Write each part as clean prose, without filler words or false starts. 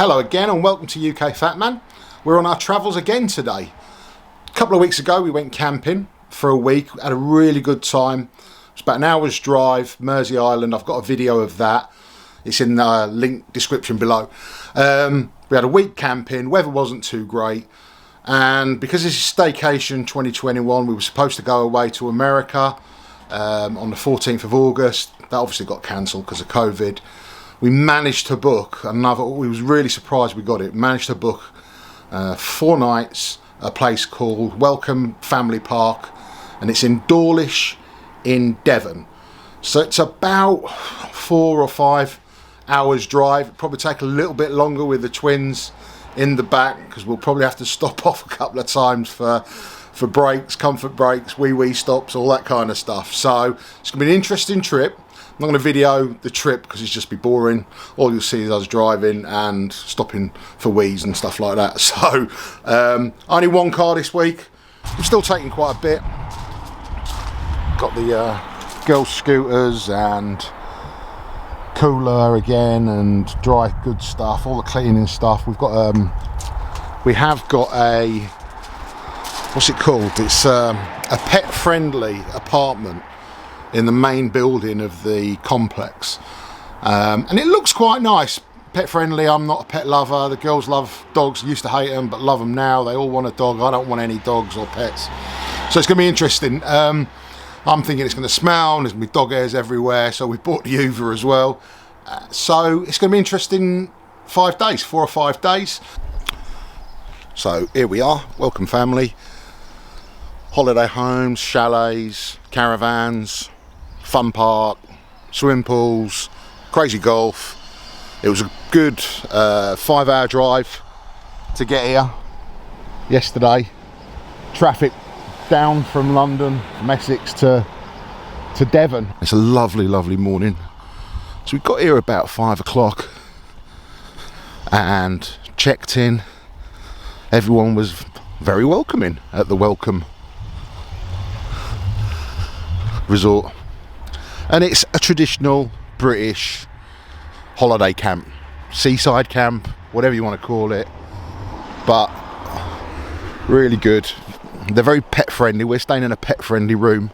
Hello again and welcome to UK Fatman. We're on our travels again today. A couple of weeks ago we went camping for a week, had a really good time. It's about an hour's drive, Mersey Island. I've got a video of that. It's in the link description below. We had a week camping, weather wasn't too great. And because this is Staycation 2021, we were supposed to go away to America on the 14th of August. That obviously got cancelled because of COVID. We managed to book we was really surprised we got it. Managed to book 4 nights, a place called Welcome Family Park, and it's in Dawlish in Devon. So it's about 4 or 5 hours drive. It'll probably take a little bit longer with the twins in the back because we'll probably have to stop off a couple of times for breaks, comfort breaks, wee stops, all that kind of stuff. So it's going to be an interesting trip. I'm not going to video the trip because it's just be boring. All you'll see is us driving and stopping for wees and stuff like that. So only one car this week. I'm still taking quite a bit. Got the girls' scooters and cooler again and dry goods stuff, all the cleaning stuff. We have got a, what's it called? It's a pet-friendly apartment in the main building of the complex, and it looks quite nice. Pet friendly. I'm not a pet lover. The girls love dogs, used to hate them but love them now. They all want a dog. I don't want any dogs or pets, so it's going to be interesting. I'm thinking it's going to smell and there's going to be dog hairs everywhere, so we bought the Uber as well. So it's going to be interesting 4 or 5 days. So here we are, welcome family. Holiday homes, chalets, caravans, fun park, swimming pools, crazy golf. It was a good 5-hour drive to get here yesterday. Traffic down from London, from Essex to Devon. It's a lovely morning. So we got here about 5 o'clock and checked in. Everyone was very welcoming at the Welcome Resort, and it's a traditional British holiday camp, seaside camp, whatever you want to call it, but really good. They're very pet friendly. We're staying in a pet friendly room,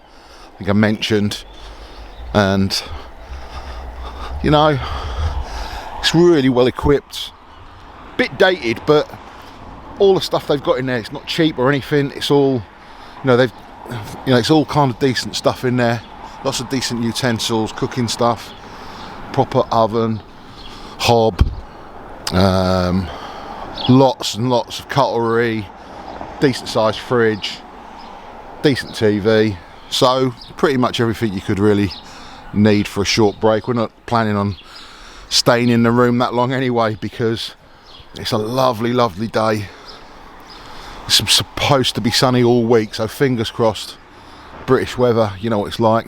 I think I mentioned, and you know, it's really well equipped. Bit dated, but all the stuff they've got in there, it's not cheap or anything. It's all, it's all kind of decent stuff in there. Lots of decent utensils, cooking stuff, proper oven, hob, lots and lots of cutlery, decent sized fridge, decent TV. So pretty much everything you could really need for a short break. We're not planning on staying in the room that long anyway because it's a lovely day. It's supposed to be sunny all week, so fingers crossed. British weather, you know what it's like,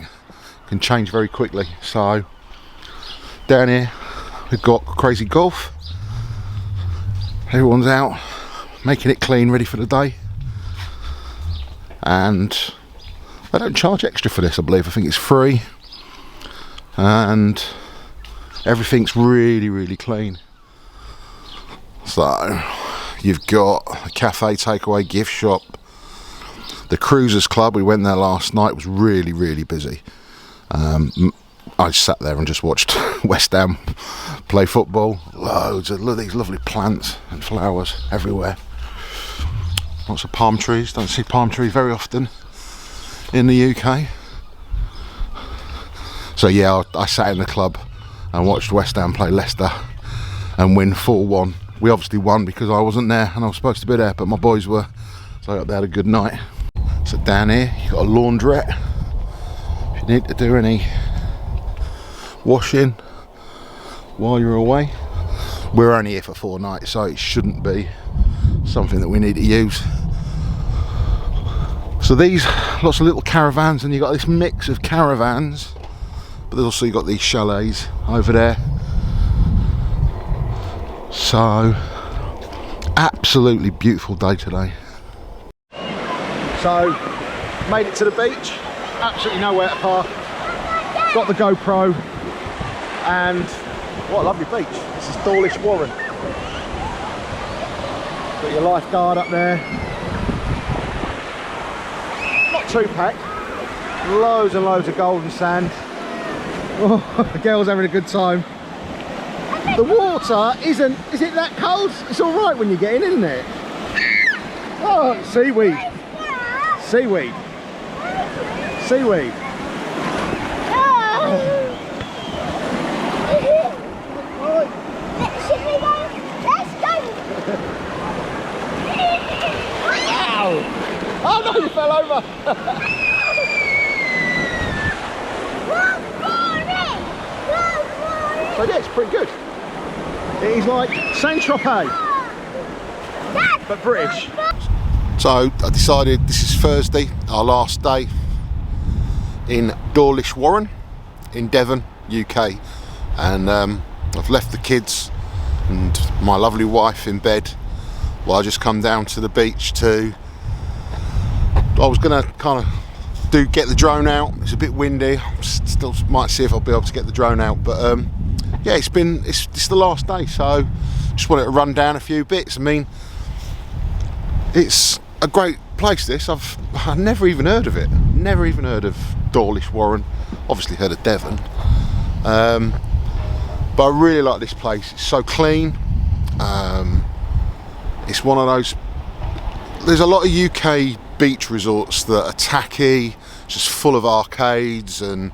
can change very quickly. So down here we've got crazy golf. Everyone's out making it clean, ready for the day, and they don't charge extra for this, I believe. I think it's free, and everything's really clean. So you've got a cafe, takeaway, gift shop. The Cruisers Club, we went there last night, was really busy. I sat there and just watched West Ham play football. Loads of these lovely plants and flowers everywhere. Lots of palm trees. Don't see palm trees very often in the UK. So yeah, I sat in the club and watched West Ham play Leicester and win 4-1. We obviously won because I wasn't there and I was supposed to be there, but my boys were, so I hope they had a good night. So down here you've got a laundrette if you need to do any washing while you're away. We're only here for 4 nights, so it shouldn't be something that we need to use. So these, lots of little caravans, and you've got this mix of caravans, but there's also you've got these chalets over there. So absolutely beautiful day today. So made it to the beach, absolutely nowhere to park. Got the GoPro, and what a lovely beach. This is Dawlish Warren. Got your lifeguard up there. Not too packed. Loads and loads of golden sand. Oh, the girl's having a good time. The water isn't, is it that cold? It's all right when you get in, isn't it? Oh, seaweed. Seaweed. Seaweed. Oh no, you fell over! So yeah, it's pretty good. It is like Saint-Tropez, but British. So I decided this is Thursday, our last day in Dawlish Warren in Devon, UK, and I've left the kids and my lovely wife in bed while I just come down to the beach to. I was going to kind of get the drone out. It's a bit windy. Still might see if I'll be able to get the drone out, but yeah, it's the last day, so just wanted to run down a few bits. I mean, it's a great place. This I've never even heard of it. Never even heard of Dawlish Warren. Obviously heard of Devon, but I really like this place. It's so clean. It's one of those. There's a lot of UK beach resorts that are tacky, just full of arcades and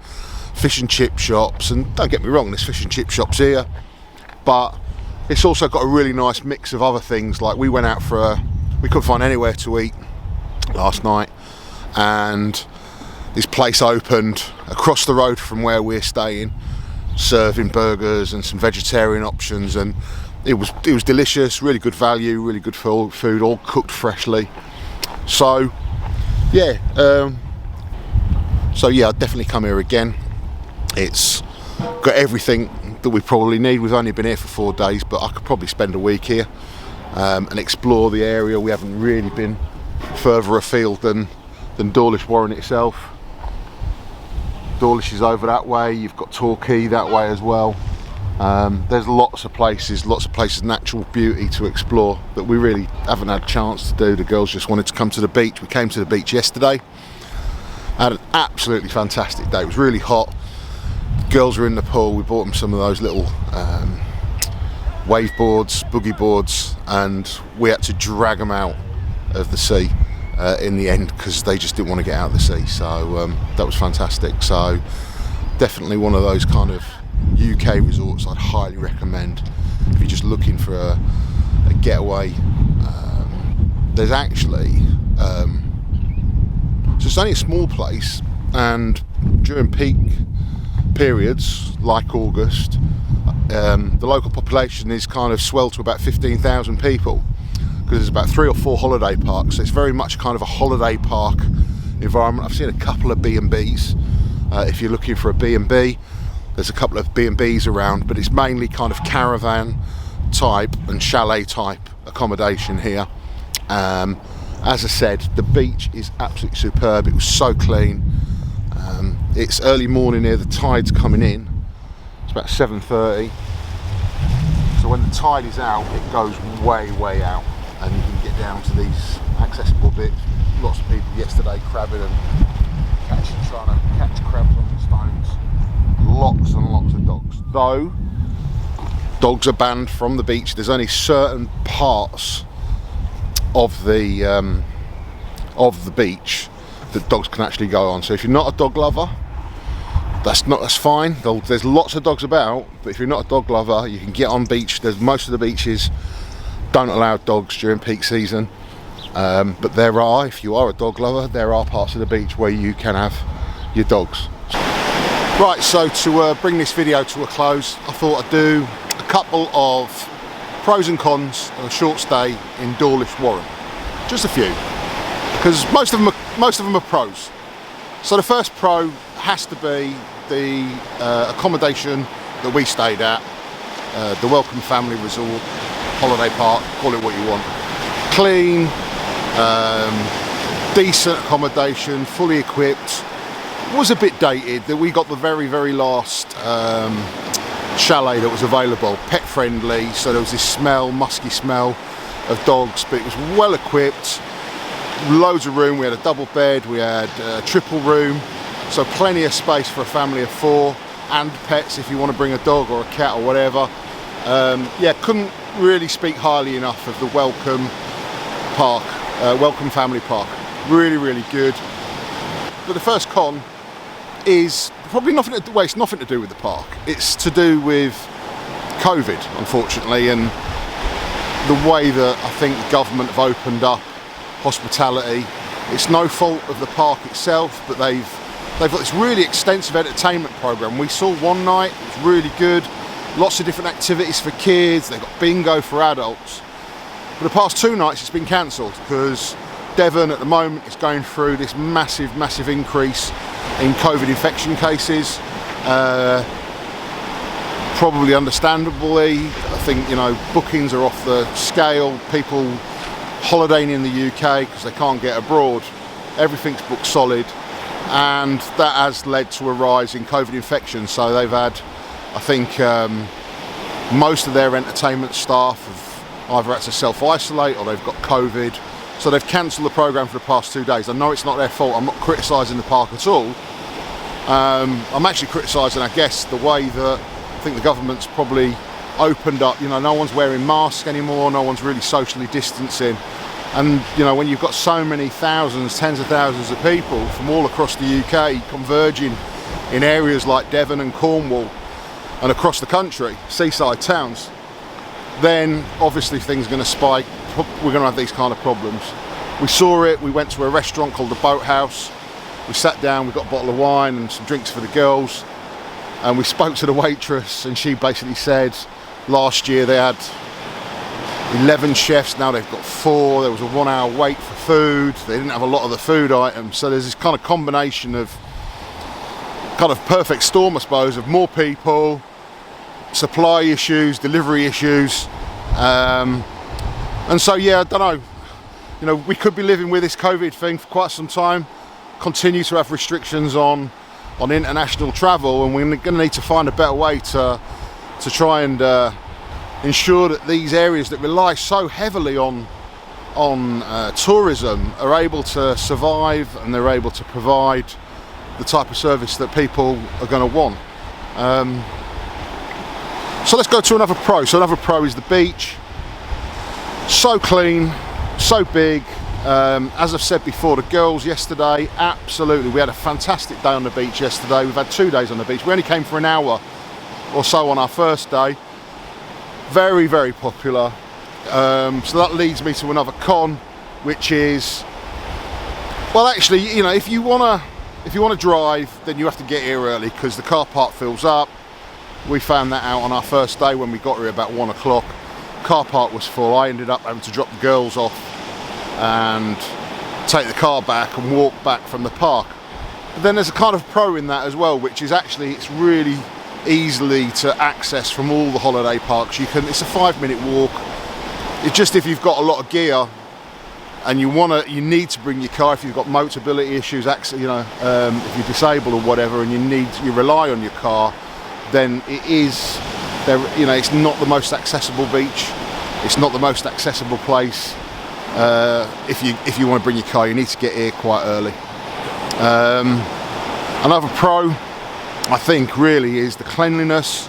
fish and chip shops, and don't get me wrong, there's fish and chip shops here, but it's also got a really nice mix of other things. Like we went out we couldn't find anywhere to eat last night, and this place opened across the road from where we're staying, serving burgers and some vegetarian options, and it was delicious, really good value, really good food, all cooked freshly. So yeah, I'd definitely come here again. It's got everything that we probably need. We've only been here for 4 days, but I could probably spend a week here and explore the area. We haven't really been further afield than Dawlish Warren itself. Dawlish is over that way. You've got Torquay that way as well. There's lots of places, natural beauty to explore that we really haven't had a chance to do. The girls just wanted to come to the beach. We came to the beach yesterday, had an absolutely fantastic day. It was really hot. The girls were in the pool. We bought them some of those little wave boards, boogie boards, and we had to drag them out of the sea in the end because they just didn't want to get out of the sea. So that was fantastic. So definitely one of those kind of UK resorts I'd highly recommend if you're just looking for a getaway. There's actually so it's only a small place, and during peak periods like August, the local population is kind of swelled to about 15,000 people, because there's about 3 or 4 holiday parks. So it's very much kind of a holiday park environment. I've seen a couple of B&Bs. If you're looking for a B&B, there's a couple of B&Bs around, but it's mainly kind of caravan type and chalet type accommodation here. As I said, the beach is absolutely superb. It was so clean. It's early morning here, the tide's coming in. It's about 7:30. So when the tide is out, it goes way, way out, and you can get down to these accessible bits. Lots of people yesterday crabbing and trying to catch crabs on the stones. Lots and lots of dogs. Though dogs are banned from the beach. There's only certain parts of the beach that dogs can actually go on. So if you're not a dog lover, that's fine. There's lots of dogs about, but if you're not a dog lover, you can get on beach. Most of the beaches don't allow dogs during peak season, but there are, if you are a dog lover, there are parts of the beach where you can have your dogs. Right, so to bring this video to a close, I thought I'd do a couple of pros and cons of a short stay in Dawlish Warren. Just a few, because most of them are pros. So the first pro has to be the accommodation that we stayed at, the Welcome Family Resort, holiday park, call it what you want. Clean, decent accommodation, fully equipped. Was a bit dated. That we got the very last chalet that was available, pet friendly, so there was this smell, musky smell of dogs, but it was well equipped, loads of room. We had a double bed, we had a triple room, so plenty of space for a family of 4 and pets if you want to bring a dog or a cat or whatever. Yeah, couldn't really speak highly enough of the Welcome Park, Welcome Family Park. Really, really good. But the first con is probably nothing to do, well, it's nothing to do with the park. It's to do with COVID, unfortunately, and the way that I think the government have opened up hospitality. It's no fault of the park itself, but they've got this really extensive entertainment program. We saw one night, it was really good. Lots of different activities for kids. They've got bingo for adults. For the past 2 nights, it's been cancelled because Devon at the moment is going through this massive increase in COVID infection cases. Probably understandably, I think, you know, bookings are off the scale. People holidaying in the UK because they can't get abroad. Everything's booked solid, and that has led to a rise in COVID infections. So they've had, I think, most of their entertainment staff have either had to self-isolate or they've got COVID. So they've cancelled the programme for the past 2 days. I know it's not their fault. I'm not criticising the park at all. I'm actually criticising, I guess, the way that I think the government's probably opened up. You know, no one's wearing masks anymore. No one's really socially distancing. And, you know, when you've got so many thousands, tens of thousands of people from all across the UK converging in areas like Devon and Cornwall and across the country, seaside towns, then obviously things are going to spike. We're going to have these kind of problems. We saw it. We went to a restaurant called the Boathouse. We sat down, we got a bottle of wine and some drinks for the girls, and we spoke to the waitress, and she basically said last year they had 11 chefs, now they've got 4. There was a 1-hour wait for food. They didn't have a lot of the food items, so there's this kind of combination of kind of perfect storm, I suppose, of more people, supply issues, delivery issues, and so yeah, I don't know, you know, we could be living with this COVID thing for quite some time, continue to have restrictions on international travel, and we're going to need to find a better way to try and ensure that these areas that rely so heavily on tourism are able to survive, and they're able to provide the type of service that people are going to want. So let's go to another pro. So another pro is the beach. So clean, so big. As I've said before, the girls yesterday, absolutely, we had a fantastic day on the beach yesterday. We've had 2 days on the beach. We only came for an hour or so on our first day. Very, very popular. So that leads me to another con, which is, well, actually, you know, if you wanna drive, then you have to get here early because the car park fills up. We found that out on our first day when we got here about 1 o'clock. Car park was full. I ended up having to drop the girls off and take the car back and walk back from the park. But then there's a kind of pro in that as well, which is actually it's really easily to access from all the holiday parks. It's a 5-minute walk. It's just if you've got a lot of gear and you need to bring your car, if you've got mobility issues, you know, if you're disabled or whatever, and you rely on your car, then it's not the most accessible beach. It's not the most accessible place. If you want to bring your car, you need to get here quite early. Another pro, I think, really is the cleanliness,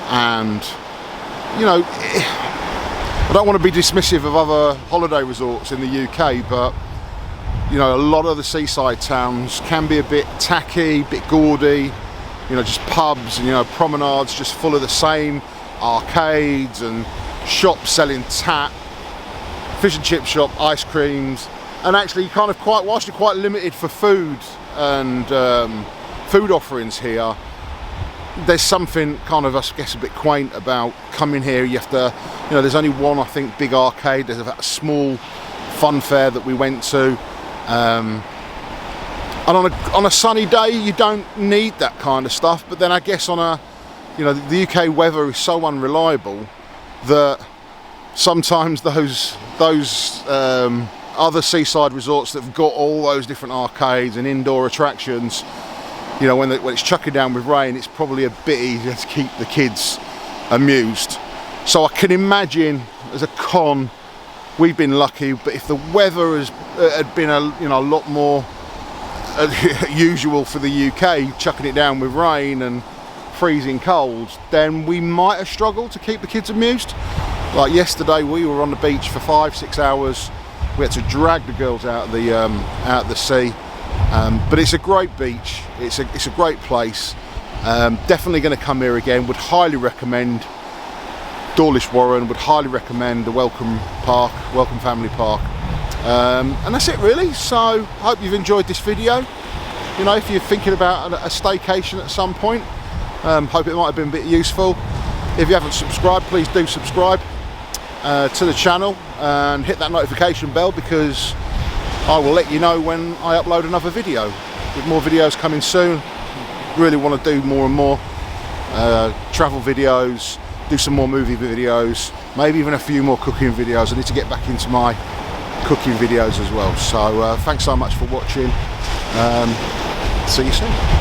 and you know, I don't want to be dismissive of other holiday resorts in the UK, but you know, a lot of the seaside towns can be a bit tacky, a bit gaudy. You know, just pubs and, you know, promenades just full of the same arcades and shops selling tap, fish and chip shop, ice creams, and actually kind of whilst you're quite limited for food and food offerings here, there's something kind of, I guess, a bit quaint about coming here. You have to, you know, there's only one, I think, big arcade. There's a small fun fair that we went to. And on a sunny day, you don't need that kind of stuff. But then I guess you know, the UK weather is so unreliable that sometimes those other seaside resorts that have got all those different arcades and indoor attractions, you know, when it's chucking down with rain, it's probably a bit easier to keep the kids amused. So I can imagine as a con, we've been lucky, but if the weather had been a lot more usual for the UK, chucking it down with rain and freezing cold, then we might have struggled to keep the kids amused. Like yesterday, we were on the beach for 5-6 hours. We had to drag the girls out of the sea. But it's a great beach. It's a great place. Definitely going to come here again. Would highly recommend Dawlish Warren. Would highly recommend the Welcome Family Park. And that's it really. So hope you've enjoyed this video. You know, if you're thinking about a staycation at some point, hope it might have been a bit useful. If you haven't subscribed, please do subscribe to the channel and hit that notification bell, because I will let you know when I upload another video. With more videos coming soon. Really want to do more and more travel videos, do some more movie videos, maybe even a few more cooking videos. I need to get back into my cooking videos as well. So thanks so much for watching. See you soon.